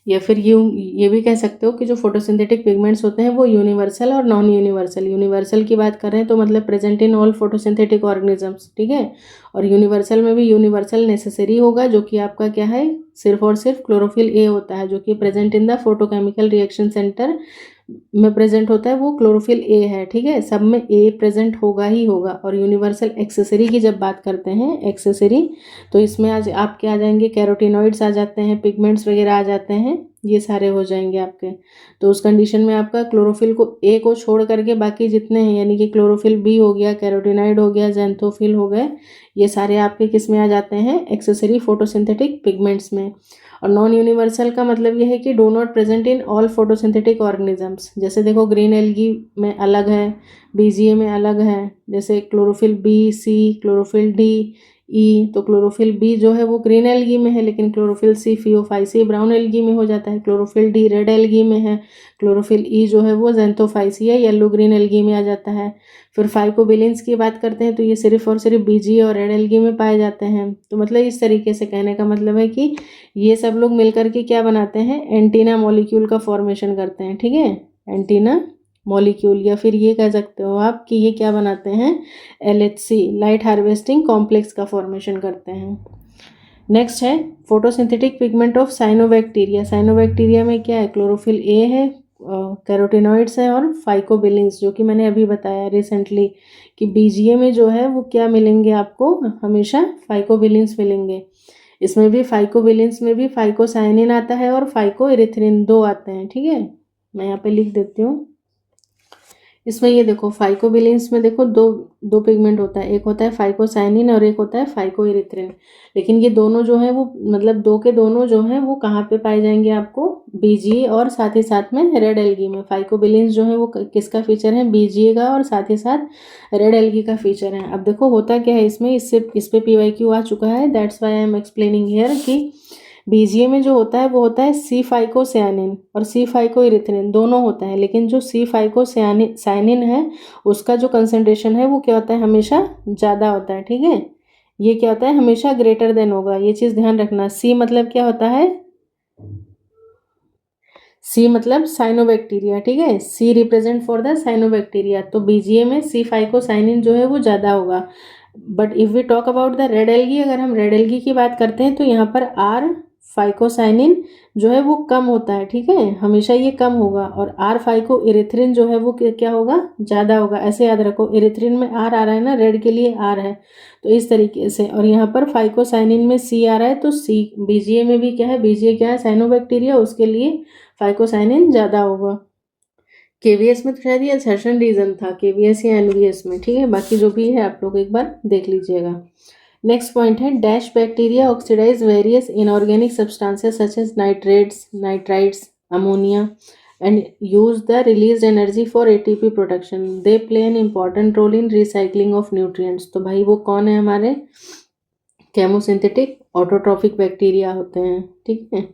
Speaker 1: या फिर ये भी कह सकते हो कि जो फोटोसिंथेटिक पिगमेंट्स होते हैं वो यूनिवर्सल और नॉन यूनिवर्सल, यूनिवर्सल की बात कर रहे हैं तो मतलब present in all photosynthetic organisms, ठीक है, और यूनिवर्सल में भी यूनिवर्सल नेसेसरी होगा जो कि आपका क्या है, सिर्फ और सिर्फ क्लोरोफिल ए होता है जो कि present in the photochemical reaction centre में प्रेजेंट होता है, वो क्लोरोफिल ए है, ठीक है, सब में ए प्रेजेंट होगा ही होगा। और यूनिवर्सल एक्सेसरी की जब बात करते हैं एक्सेसरी, तो इसमें आज आपके आ जाएंगे कैरोटिनॉइड्स आ जाते हैं, पिगमेंट्स वगैरह आ जाते हैं, ये सारे हो जाएंगे आपके। तो उस कंडीशन में आपका क्लोरोफिल को ए को छोड़ करके बाकी जितने हैं, यानी कि क्लोरोफिल बी हो गया, कैरोटिनॉइड हो गया, ज़ैंथोफिल हो गए, ये सारे आपके किस में आ जाते हैं, एक्सेसरी फोटोसिंथेटिक पिगमेंट्स में। और नॉन यूनिवर्सल का मतलब ये है कि do not present in all photosynthetic organisms, जैसे देखो ग्रीन एल्गी में अलग है, बीजीए में अलग है, जैसे क्लोरोफिल बी, सी, क्लोरोफिल डी, ई, तो क्लोरोफिल बी जो है वो ग्रीन एल्गी में है, लेकिन chlorophyll c Phaeophyceae brown algae में हो जाता है, क्लोरोफिल डी रेड एल्गी में है, क्लोरोफिल ई जो है वो ज़ैंथोफाइसी है येलो ग्रीन एल्गी में आ जाता है। फिर फाइकोबिलिन्स की बात करते हैं तो ये सिर्फ और सिर्फ बीजी और रेड एल्गी में पाए जाते हैं। तो मतलब इस तरीके से कहने का मतलब है कि ये सब लोग मिलकर के क्या बनाते हैं, एंटीना मॉलिक्यूल का फॉर्मेशन करते हैं, ठीक है, एंटीना मॉलिक्यूल, या फिर ये कह सकते हो आप कि ये क्या बनाते हैं, LHC लाइट हार्वेस्टिंग कॉम्प्लेक्स का फॉर्मेशन करते हैं। नेक्स्ट है photosynthetic pigment of cyanobacteria, cyanobacteria में क्या है, क्लोरोफिल ए है, कैरोटिनॉइड्स हैं और फाइकोबिलिन्स, जो कि मैंने अभी बताया रिसेंटली कि बीजीए में जो है वो क्या मिलेंगे आपको, हमेशा फाइकोबिलिन्स मिलेंगे। इसमें भी फाइकोबिलिन्स में भी फाइकोसाइनिन आता है और फाइकोइरिथ्रिन, दो आते हैं, ठीक है, मैं यहाँ पे लिख देती हूँ। इसमें ये देखो फाइकोबिलिन्स में देखो दो पिगमेंट होता है, एक होता है फाइकोसाइनिन और एक होता है फाइकोइरिथ्रिन, लेकिन ये दोनों जो है वो मतलब दो के दोनों जो है वो कहाँ पे पाए जाएंगे आपको, बीजीए और साथ ही साथ में रेड एल्गी में। फाइकोबिलिन्स जो है वो किसका फीचर है, बीजीए का, और साथ ही साथ रेड एल्गी का फीचर है। अब देखो होता क्या है इसमें, इस पे PYQ आ चुका है, that's why I am explaining here कि बीजीए में जो होता है वो होता है सी फाइकोसाइनिन और सी फाइकोइरिथ्रिन दोनों होता है, लेकिन जो सी फाइकोसाइनिन है उसका जो कंसंट्रेशन है वो क्या होता है, हमेशा ज़्यादा होता है, ठीक है, ये क्या होता है, हमेशा ग्रेटर देन होगा, ये चीज़ ध्यान रखना। सी मतलब क्या होता है, सी मतलब साइनोबैक्टीरिया, ठीक है, c represent for the cyanobacteria, तो बीजीए में सी फाइकोसाइनिन जो है वो ज़्यादा होगा। But if we talk about the red algae, अगर हम रेड एल्गी की बात करते हैं तो यहाँ पर आर फाइकोसाइनिन जो है वो कम होता है, ठीक है, हमेशा ये कम होगा, और आर फाइको इरिथ्रिन जो है वो क्या होगा, ज़्यादा होगा। ऐसे याद रखो, इरिथ्रिन में आर आ रहा है ना, रेड के लिए आर है, तो इस तरीके से। और यहाँ पर फाइकोसाइनिन में सी आ रहा है, तो सी बीजीए में भी क्या है, बीजीए क्या है, साइनोबैक्टीरिया, उसके लिए फाइकोसाइनिन ज़्यादा होगा। केवीएस में तो शायद ये असर्शन रीजन था, केवीएस या एनवीएस में, ठीक है, बाकी जो भी है आप लोग एक बार देख लीजिएगा। नेक्स्ट पॉइंट है dash bacteria oxidise various inorganic substances such as nitrates, nitrites, ammonia and use the release energy for ATP production, they play an important role in recycling of nutrients. तो भाई वो कौन है, हमारे केमोसिंथेटिक ऑटोट्रॉफिक बैक्टीरिया होते हैं, ठीक है।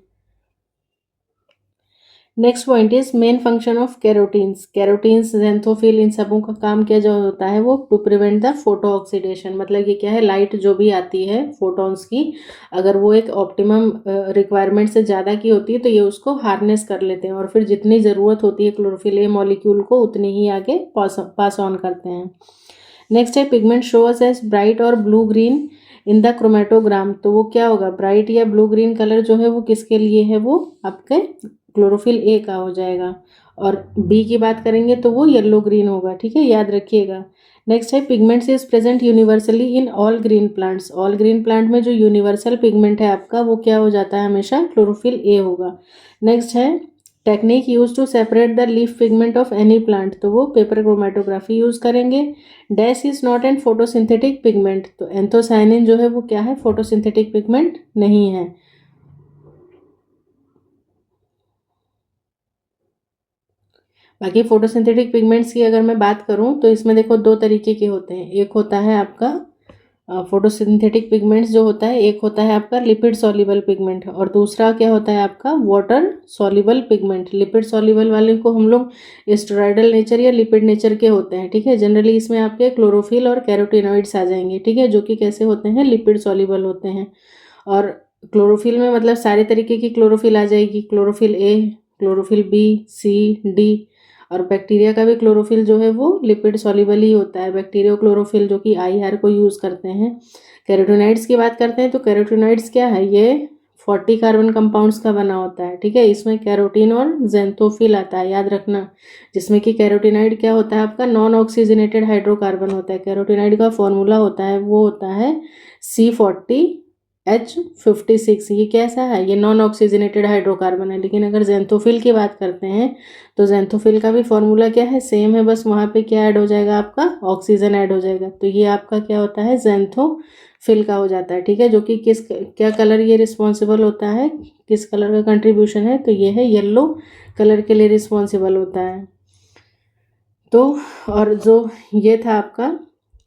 Speaker 1: Next point is main function of carotenes, carotenes, xanthophyll, इन सबों का काम क्या जो होता है वो to prevent the photo oxidation, मतलब ये क्या है, लाइट जो भी आती है फोटॉन्स की, अगर वो एक ऑप्टिमम रिक्वायरमेंट से ज़्यादा की होती है तो ये उसको हार्नेस कर लेते हैं और फिर जितनी ज़रूरत होती है क्लोरोफिल ए मॉलिक्यूल को उतनी ही आगे पास ऑन करते हैं। नेक्स्ट है पिगमेंट शोअस एज ब्राइट और blue green in the chromatogram, तो वो क्या होगा, ब्राइट या ब्लू ग्रीन कलर जो है वो किसके लिए है, वो आपके क्लोरोफिल ए का हो जाएगा। और बी की बात करेंगे तो वो येलो ग्रीन होगा, ठीक है, याद रखिएगा। नेक्स्ट है pigments is present universally in all green plants. All green plant में जो यूनिवर्सल पिगमेंट है आपका वो क्या हो जाता है, हमेशा क्लोरोफिल ए होगा। नेक्स्ट है technique use to separate the leaf pigment of any plant, तो वो पेपर क्रोमेटोग्राफी यूज करेंगे। Dash is not an photosynthetic pigment, तो एंथोसायनिन जो है वो क्या है, फोटोसिंथेटिक पिगमेंट नहीं है। बाकी फोटोसिंथेटिक पिगमेंट्स की अगर मैं बात करूं तो इसमें देखो दो तरीके के होते हैं। एक होता है आपका फोटोसिंथेटिक पिगमेंट्स जो होता है, एक होता है आपका लिपिड सॉल्युबल पिगमेंट, और दूसरा क्या होता है आपका water soluble pigment. Lipid soluble वाले को हम लोग स्टेरॉयडल नेचर या लिपिड नेचर के होते हैं, ठीक है। जनरली इसमें आपके क्लोरोफिल और कैरोटीनॉइड्स आ जाएंगे, ठीक है, जो कि कैसे होते हैं, लिपिड सॉल्युबल होते हैं। और क्लोरोफिल में मतलब सारे तरीके की क्लोरोफिल आ जाएगी, chlorophyll A, chlorophyll B, C, D. और बैक्टीरिया का भी क्लोरोफिल जो है वो लिपिड सॉल्युबल ही होता है, बैक्टीरिया क्लोरोफिल जो कि IR को यूज़ करते हैं। कैरोटीनॉइड्स की बात करते हैं तो कैरोटीनॉइड्स क्या है, ये 40 कार्बन कंपाउंड्स का बना होता है, ठीक है। इसमें कैरोटीन और जेंथोफिल आता है, याद रखना। जिसमें कि कैरोटीनॉइड क्या होता है आपका, नॉन ऑक्सीजनेटेड हाइड्रोकार्बन होता है। कैरोटीनॉइड का फॉर्मूला होता है वो होता है C40H56। ये कैसा है, ये नॉन ऑक्सीजनेटेड हाइड्रोकार्बन है। लेकिन अगर जेंथोफिल की बात करते हैं तो जेंथोफिल का भी फॉर्मूला क्या है, सेम है, बस वहाँ पे क्या ऐड हो जाएगा आपका, ऑक्सीजन ऐड हो जाएगा। तो ये आपका क्या होता है, जेंथोफिल का हो जाता है, ठीक है। जो कि किस क्या कलर ये रिस्पॉन्सिबल होता है, किस कलर का कंट्रीब्यूशन है, तो ये है येलो कलर के लिए रिस्पॉन्सिबल होता है। तो और जो ये था आपका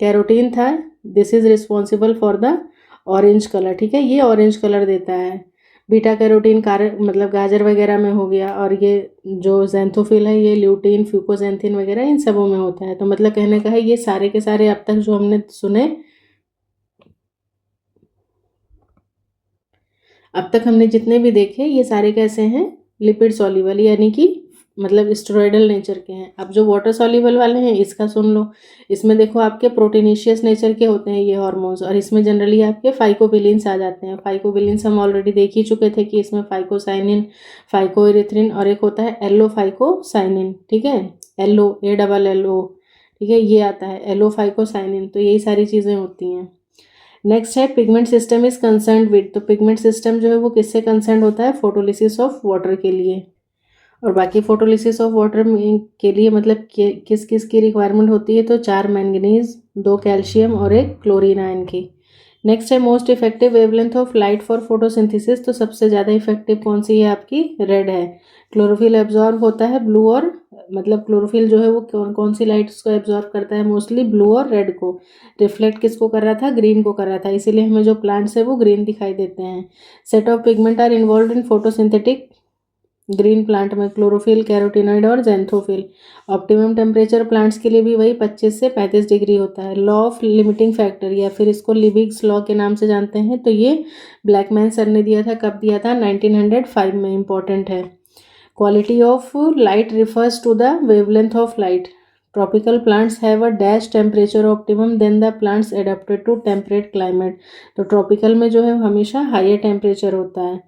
Speaker 1: कैरोटीन था, this is responsible for the orange colour, ठीक है, ये ऑरेंज कलर देता है। बीटा कैरोटीन मतलब गाजर वगैरह में हो गया, और ये जो जेंथोफिल है ये ल्यूटीन, फ्यूकोजेंथिन वगैरह इन सबों में होता है। तो मतलब कहने का है ये सारे के सारे अब तक जो हमने सुने, अब तक हमने जितने भी देखे ये सारे कैसे हैं, लिपिड सॉल्युबल, यानी कि मतलब स्टेरॉयडल नेचर के हैं। अब जो वाटर सॉल्युबल वाले हैं इसका सुन लो। इसमें देखो आपके प्रोटीनेशियस नेचर के होते हैं ये हार्मोन्स, और इसमें जनरली आपके फाइकोबिलिन्स आ जाते हैं। फाइकोबिलिन्स हम ऑलरेडी देख ही चुके थे कि इसमें फाइकोसाइनिन, फाइकोएरिथ्रिन और एक होता है एल्लो फाइकोसाइनिन, ठीक है, LO, ठीक है, ये आता है एल्लो फाइकोसाइनिन। तो यही सारी चीज़ें होती हैं। नेक्स्ट है pigment system is concern with, तो पिगमेंट सिस्टम जो है वो किससे कंसर्न होता है, फोटोलिसिस ऑफ वाटर के लिए। और बाकी फोटोलिसिस ऑफ वाटर के लिए मतलब किस किस की रिक्वायरमेंट होती है, तो 4 मैंगनीज, 2 कैल्शियम और 1 क्लोरीन आयन की। नेक्स्ट है most effective wavelength of light for photosynthesis, तो सबसे ज़्यादा इफेक्टिव कौन सी है आपकी, रेड है। क्लोरोफिल एब्जॉर्ब होता है ब्लू और मतलब क्लोरोफिल जो है वो कौन कौन सी लाइट को एब्जॉर्ब करता है, मोस्टली ब्लू और रेड को। रिफ्लेक्ट किसको कर रहा था, ग्रीन को कर रहा था, इसीलिए हमें जो प्लांट्स है वो ग्रीन दिखाई देते हैं। Set of pigment are involve in photosynthetic green plant में, क्लोरोफिल, कैरोटीनॉइड और जेंथोफिल। ऑप्टिमम टेम्परेचर प्लांट्स के लिए भी वही 25 से 35 डिग्री होता है। लॉ ऑफ लिमिटिंग फैक्टर या फिर इसको लिबिग्स लॉ के नाम से जानते हैं, तो ये ब्लैकमैन सर ने दिया था, कब दिया था, 1905 में, इंपॉर्टेंट है। Quality of light refers to the wavelength of light. Tropical plants have a dash temperature optimum than the plants adapted to temperate climate, तो ट्रॉपिकल में जो है हमेशा हायर टेम्परेचर होता है।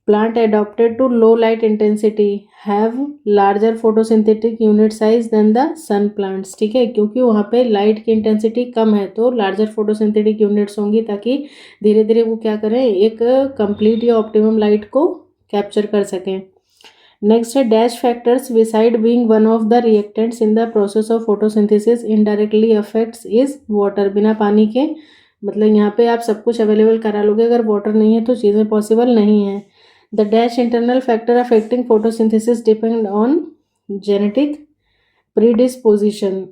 Speaker 1: Plant adopted to low light intensity have larger photosynthetic unit size than the sun plants, ठीक है, क्योंकि वहाँ पे लाइट की इंटेंसिटी कम है तो लार्जर फोटोसिंथेटिक यूनिट्स होंगी, ताकि धीरे धीरे वो क्या करें, एक कंप्लीट या ऑप्टिमम लाइट को कैप्चर कर सकें। नेक्स्ट है dash factors beside being one of the reactants in the process of photosynthesis indirectly affects is water. बिना पानी के मतलब यहाँ पे आप सब कुछ अवेलेबल करा लोगे, अगर वाटर नहीं है तो चीज़ें पॉसिबल नहीं है। The dash internal factor affecting photosynthesis depend on genetic predisposition.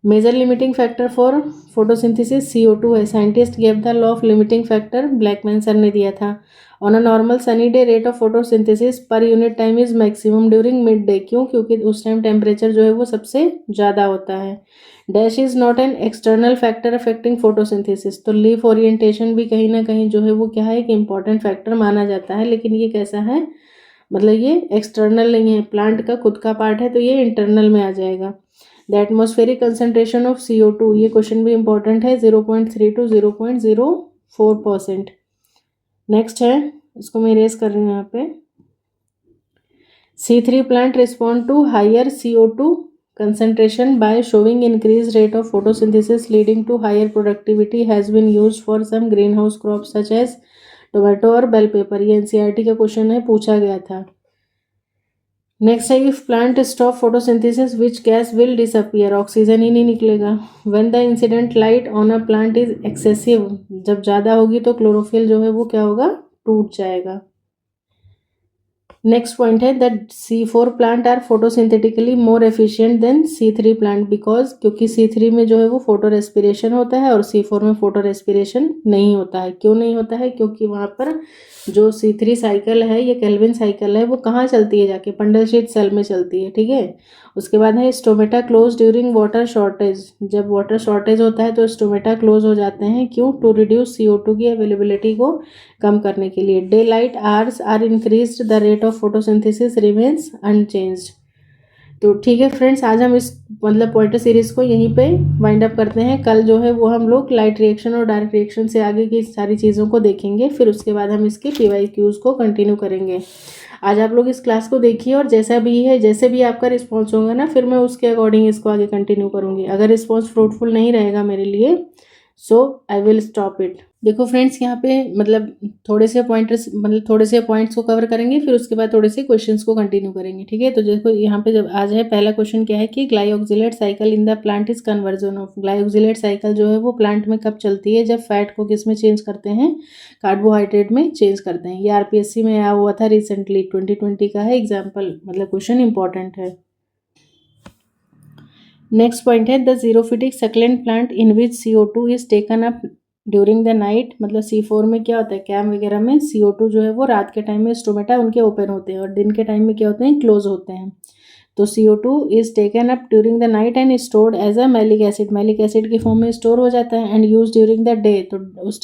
Speaker 1: Major limiting factor for photosynthesis CO2 है। Scientist gave the law of limiting factor, Blackman sir ने दिया था। On a normal sunny day rate of photosynthesis per unit time is maximum during mid day, क्यों, क्योंकि उस time temperature जो है वो सबसे ज़्यादा होता है। Dash is not an external factor affecting photosynthesis, तो लीफ ओरिएंटेशन भी कहीं ना कहीं जो है वो क्या है, एक इंपॉर्टेंट फैक्टर माना जाता है, लेकिन ये कैसा है, मतलब ये एक्सटर्नल नहीं है, प्लांट का खुद का पार्ट है, तो ये इंटरनल में आ जाएगा। The atmospheric concentration of CO2, ये क्वेश्चन भी इंपॉर्टेंट है, 0.3 to 0.04%। नेक्स्ट है, इसको मैं इरेज कर रही हूँ यहाँ पे। C3 plant respond to higher CO2 concentration by showing increased rate of photosynthesis leading to higher productivity has been used for some greenhouse crops such as tomato और बेल पेपर। ये एनसीईआरटी का question है, पूछा गया था। Next है, if plant stop photosynthesis which gas will disappear, oxygen ही नहीं निकलेगा। When the incident light on a plant is excessive, जब ज़्यादा होगी तो क्लोरोफिल जो है वो क्या होगा, टूट जाएगा। नेक्स्ट पॉइंट है, that C4 plant are photosynthetically more efficient than C3 plant because, क्योंकि C3 में जो है वो फोटो रेस्पिरेशन होता है और C4 में फोटो रेस्पिरेशन नहीं होता है। क्यों नहीं होता है, क्योंकि वहाँ पर जो C3 साइकिल है, ये केल्विन साइकिल है, वो कहाँ चलती है, जाके पंडल शीट सेल में चलती है, ठीक है। उसके बाद है stomata close during water shortage, जब वाटर शॉर्टेज होता है तो स्टोमेटा क्लोज हो जाते हैं। क्यों, टू रिड्यूस CO2 की अवेलेबिलिटी को कम करने के लिए। Daylight hours are increased, the rate of photosynthesis remains unchanged. तो ठीक है फ्रेंड्स, आज हम इस मतलब पॉइंटर सीरीज को यहीं पे वाइंड अप करते हैं। कल जो है वो हम लोग लाइट रिएक्शन और डायरेक्ट रिएक्शन से आगे की सारी चीज़ों को देखेंगे, फिर उसके बाद हम इसके PYQs को कंटिन्यू करेंगे। आज आप लोग इस क्लास को देखिए और जैसा भी है, जैसे भी आपका रिस्पॉन्स होगा ना, फिर मैं उसके अकॉर्डिंग इसको आगे कंटिन्यू करूँगी। अगर रिस्पॉन्स फ्रूटफुल नहीं रहेगा मेरे लिए, सो आई विल स्टॉप इट। देखो फ्रेंड्स, यहाँ पे मतलब थोड़े से पॉइंट्स को कवर करेंगे, फिर उसके बाद थोड़े से क्वेश्चंस को कंटिन्यू करेंगे, ठीक है। तो देखो यहाँ पे जब आज है, पहला क्वेश्चन क्या है कि glyoxylate cycle in the plant is conversion of. Glyoxylate cycle जो है वो प्लांट में कब चलती है, जब फैट को किस में चेंज करते हैं, कार्बोहाइड्रेट में चेंज करते हैं। ये RPSC में आया हुआ था रिसेंटली, 2020 का है एग्जाम्पल, मतलब क्वेश्चन इंपॉर्टेंट है। नेक्स्ट पॉइंट है, the xerophytic succulent plant in which CO2 is taken up during the night, मतलब C4 में क्या होता है, कैम वगैरह में CO2 जो है वो रात के टाइम में स्टोमेटा उनके ओपन होते हैं और दिन के टाइम में क्या होते हैं, क्लोज होते हैं। तो CO2 is taken up during the night and stored as a malic acid, malic acid की फॉर्म में स्टोर हो जाता है, and use during the day. तो उस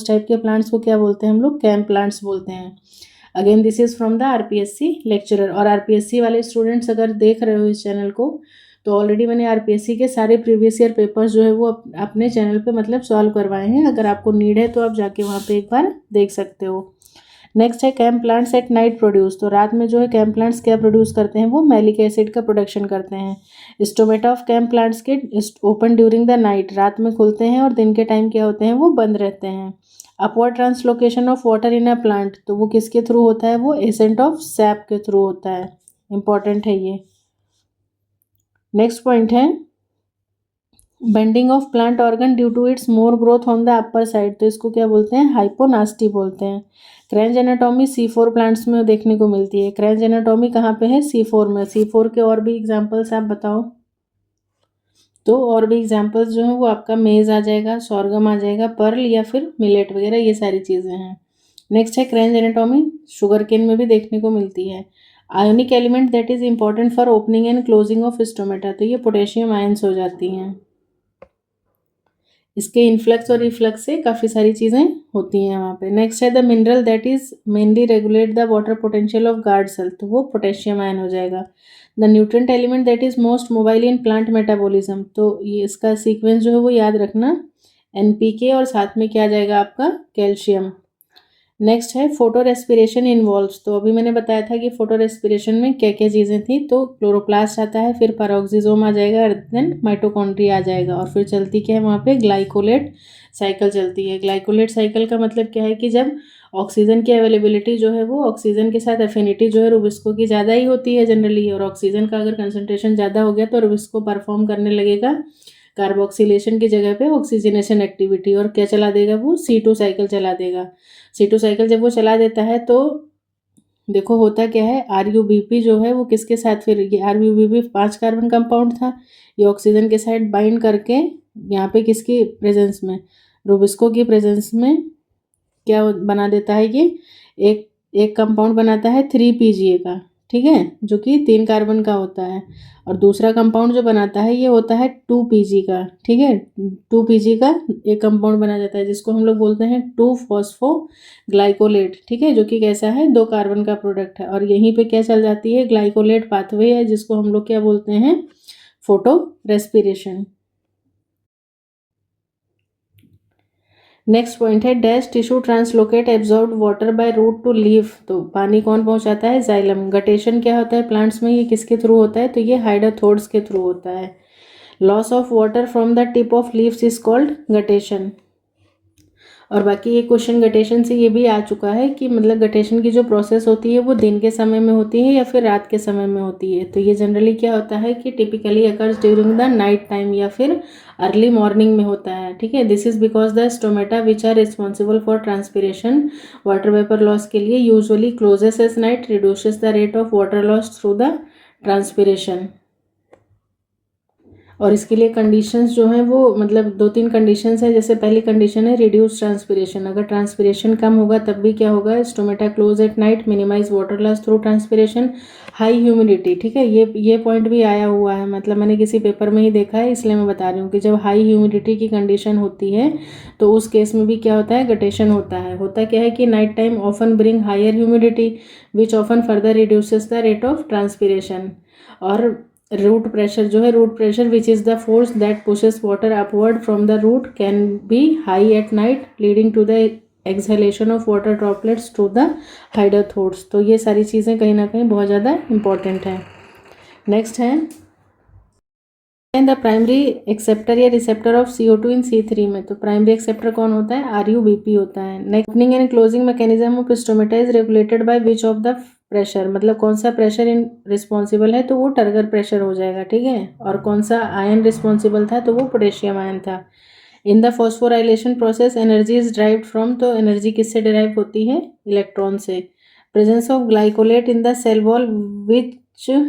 Speaker 1: टाइप के प्लांट्स को क्या बोलते हैं हम लोग, कैम प्लांट्स बोलते हैं। Again this is from the RPSC lecturer. और RPSC वाले स्टूडेंट्स अगर देख रहे हो इस चैनल को, तो ऑलरेडी मैंने RPSC के सारे प्रीवियस ईयर पेपर्स जो है वो अपने चैनल पे मतलब सॉल्व करवाए हैं। अगर आपको नीड है तो आप जाके वहाँ पे एक बार देख सकते हो। नेक्स्ट है, CAM plants at night produce. तो रात में जो है कैम प्लांट्स क्या प्रोड्यूस करते हैं, वो मैलिक एसिड का प्रोडक्शन करते हैं। स्टोमेटा ऑफ कैम प्लांट्स के ओपन ड्यूरिंग द नाइट, रात में खुलते हैं और दिन के टाइम क्या होते हैं, वो बंद रहते हैं। Upward translocation of water in a plant, तो वो किसके थ्रू होता है, वो एसेंट ऑफ सैप के थ्रू होता है। इंपॉर्टेंट है ये। नेक्स्ट पॉइंट है, bending of plant organ due to its more growth on the upper side, तो इसको क्या बोलते हैं, हाइपोनास्टी बोलते हैं। क्रेंज एनाटॉमी C4 प्लांट्स में देखने को मिलती है। क्रेंज एनाटॉमी कहाँ पे है, C4 में। C4 के और भी एग्जांपल्स आप बताओ। तो और भी एग्जांपल्स जो हैं वो आपका मेज आ जाएगा, सॉर्गम आ जाएगा, पर्ल या फिर मिलेट वगैरह, ये सारी चीज़ें हैं। नेक्स्ट है, क्रेंज एनाटॉमी शुगर केन में भी देखने को मिलती है। Ionic element that is important for opening and closing of stomata, तो ये पोटेशियम आयंस हो जाती हैं। इसके इन्फ्लक्स और रिफ्लक्स से काफ़ी सारी चीज़ें होती हैं वहाँ पे। नेक्स्ट है, the mineral that is mainly regulate the water potential of guard cell, तो वो पोटेशियम आयन हो जाएगा। The nutrient element that is most mobile in plant metabolism, तो ये इसका सीक्वेंस जो है वो याद रखना, NPK और साथ में क्या आ जाएगा आपका, कैल्शियम। नेक्स्ट है, फोटो रेस्पिरेशन इन्वॉल्व्स, तो अभी मैंने बताया था कि फोटो रेस्पिरेशन में क्या क्या चीज़ें थी। तो क्लोरोप्लास्ट आता है, फिर पैरोक्सिसोम आ जाएगा, देन माइटोकॉन्ड्रिया आ जाएगा, और फिर चलती क्या है वहाँ पे, ग्लाइकोलेट साइकिल चलती है। ग्लाइकोलेट साइकिल का मतलब क्या है कि जब ऑक्सीजन की अवेलेबिलिटी जो है वो ऑक्सीजन के साथ एफिनिटी जो है रुबिस्को की ज़्यादा ही होती है जनरली, और ऑक्सीजन का अगर कंसनट्रेशन ज़्यादा हो गया तो रुबिस्को परफॉर्म करने लगेगा कार्बोक्सिलेशन की जगह पे ऑक्सीजनेशन एक्टिविटी, और क्या चला देगा, वो C2 साइकिल चला देगा। C2 साइकिल जब वो चला देता है तो देखो होता क्या है, RUBP जो है वो किसके साथ, फिर ये RUBP 5 कार्बन कंपाउंड था, ये ऑक्सीजन के साथ बाइंड करके यहाँ पे किसकी प्रेजेंस में, रुबिस्को की प्रेजेंस में क्या बना देता है, ये एक एक कंपाउंड बनाता है 3PGA का, ठीक है, जो कि 3 कार्बन का होता है। और दूसरा कंपाउंड जो बनाता है ये होता है 2PG का, ठीक है। 2PG का एक कंपाउंड बना जाता है जिसको हम लोग बोलते हैं 2-फॉस्फोग्लाइकोलेट, ठीक है, जो कि कैसा है, 2 कार्बन का प्रोडक्ट है। और यहीं पे क्या चल जाती है, ग्लाइकोलेट पाथवे है, जिसको हम लोग क्या बोलते हैं, फोटो रेस्पिरेशन। नेक्स्ट पॉइंट है dash tissue translocate absorb water by root to leaf. तो पानी कौन पहुंचाता है? जाइलम। गटेशन क्या होता है प्लांट्स में? ये किसके थ्रू होता है? तो ये हाइडोथोड्स के थ्रू होता है। Loss of water from the tip of leaves is called guttation. और बाकी ये क्वेश्चन गटेशन से ये भी आ चुका है कि मतलब गटेशन की जो प्रोसेस होती है वो दिन के समय में होती है या फिर रात के समय में होती है। तो ये जनरली क्या होता है कि typically occurs during the night time या फिर अर्ली मॉर्निंग में होता है। ठीक है, this is because the stomata which are responsible for transpiration water vapour loss के लिए usually closes as night reduces the rate of water loss through the transpiration. और इसके लिए कंडीशंस जो हैं वो मतलब 2-3 कंडीशंस है। जैसे पहली कंडीशन है रिड्यूस ट्रांसपिरेशन। अगर ट्रांसपिरेशन कम होगा तब भी क्या होगा? Stomata close at night, minimise water loss through transpiration. High humidity, ठीक है, ये पॉइंट भी आया हुआ है, मतलब मैंने किसी पेपर में ही देखा है इसलिए मैं बता रही हूँ कि जब हाई ह्यूमिडिटी की कंडीशन होती है तो उस केस में भी क्या होता है? गटेशन होता है। होता क्या है कि night time often bring higher humidity which often further reduces the rate of transpiration. और रूट प्रेशर जो है, root pressure which is the force that pushes water upward from the root can be high at night leading to the exhalation of water droplets to the hydathodes. तो ये सारी चीज़ें कहीं ना कहीं बहुत ज़्यादा इंपॉर्टेंट है। नेक्स्ट है द प्राइमरी एक्सेप्टर या receptor of CO2 in C3 में। तो प्राइमरी एक्सेप्टर कौन होता है? RUBP होता है। Next opening and closing mechanism of stomata is regulated by which of the pressure. मतलब कौन सा प्रेशर इन रिस्पॉन्सिबल है? तो वो टर्गर प्रेशर हो जाएगा। ठीक है, और कौन सा आयन रिस्पॉन्सिबल था? तो वो पोटेशियम आयन था। In the phosphorylation process energy is derived from. तो एनर्जी किससे डिराइव होती है? इलेक्ट्रॉन से। Presence of glycolate in the cell wall which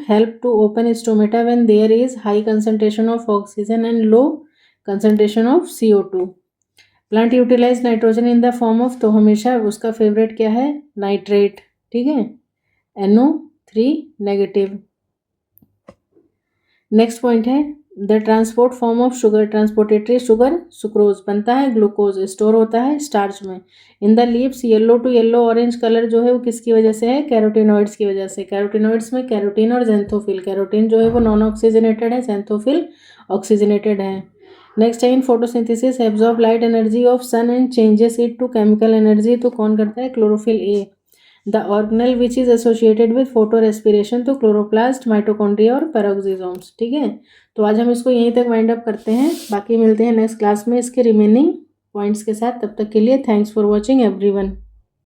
Speaker 1: help to open stomata when there is high concentration of oxygen and low concentration of CO2. Plant utilise nitrogen in the form of, तो हमेशा उसका favourite क्या है? Nitrate. ठीक है, NO3 negative. Next point है the transport form of sugar. Transportatory sugar sucrose बनता है, ग्लूकोज स्टोर होता है स्टार्च में। In the leaves yellow to yellow orange colour जो है वो किसकी वजह से है? कैरोटिनॉइड्स की वजह से। कैरोटिनॉइड्स में कैरोटीन और जेंथोफिल। कैरोटीन जो है वो नॉन ऑक्सीजनेटेड है, जेंथोफिल ऑक्सीजनेटेड है। नेक्स्ट है in photosynthesis absorb light energy of sun and changes it to chemical energy. तो कौन करता है? Chlorophyll A. The organelle which is associated with photorespiration. तो क्लोरोप्लास्ट, माइटोकॉन्ड्रिया और पेरोक्सिसोम्स। ठीक है, तो आज हम इसको यहीं तक वाइंड अप करते हैं, बाकी मिलते हैं नेक्स्ट क्लास में इसके रिमेनिंग पॉइंट्स के साथ। तब तक के लिए थैंक्स फॉर वॉचिंग एवरीवन।